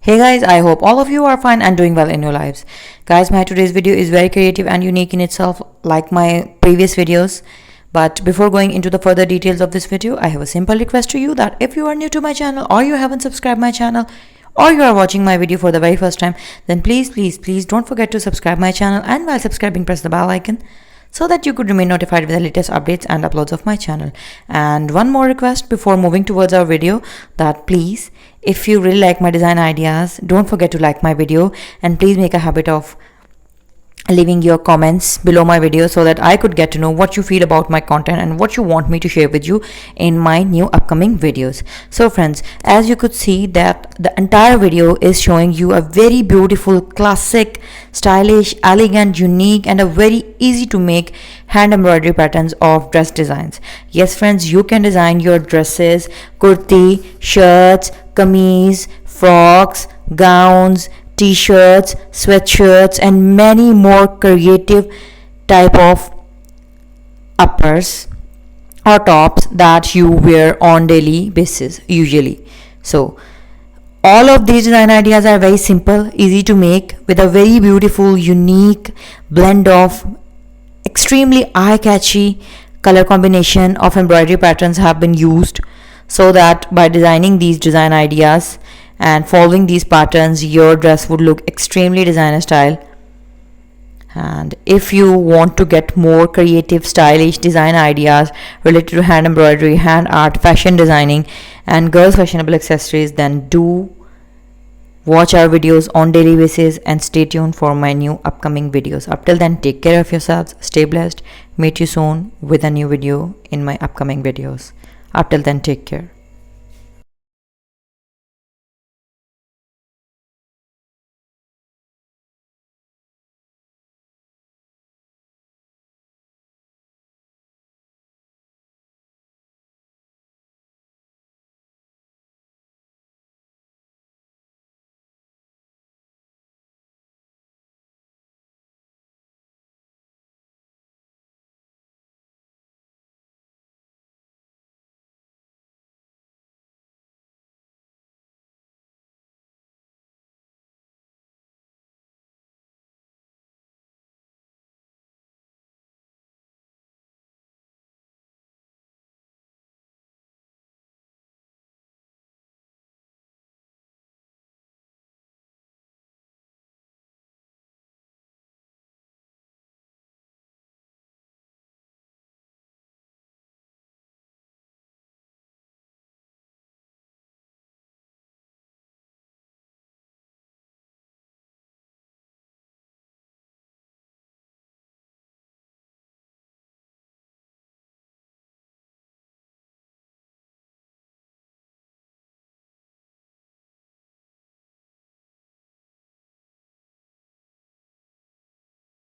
Hey guys, I hope all of you are fine and doing well in your lives. Guys, my today's video is very creative and unique in itself, like my previous videos. But before going into the further details of this video, I have a simple request to you that if you are new to my channel or you haven't subscribed my channel or you are watching my video for the very first time, then please don't forget to subscribe my channel, and while subscribing press the bell icon so that you could remain notified with the latest updates and uploads of my channel. And one more request before moving towards our video, that please, if you really like my design ideas, don't forget to like my video, and please make a habit of leaving your comments below my video so that I could get to know what you feel about my content and what you want me to share with you in my new upcoming videos. So friends, as you could see that the entire video is showing you a very beautiful, classic, stylish, elegant, unique and a very easy to make hand embroidery patterns of dress designs. Yes friends, you can design your dresses, kurti, shirts, kameez, frocks, gowns, t-shirts, sweatshirts and many more creative type of uppers or tops that you wear on daily basis usually. So all of these design ideas are very simple, easy to make, with a very beautiful, unique blend of extremely eye-catchy color combination of embroidery patterns have been used, so that by designing these design ideas and following these patterns, your dress would look extremely designer style. And if you want to get more creative, stylish design ideas related to hand embroidery, hand art, fashion designing and girls fashionable accessories, then do watch our videos on daily basis and stay tuned for my new upcoming videos. Up till then, take care of yourselves, stay blessed, meet you soon with a new video in my upcoming videos. Up till then, take care.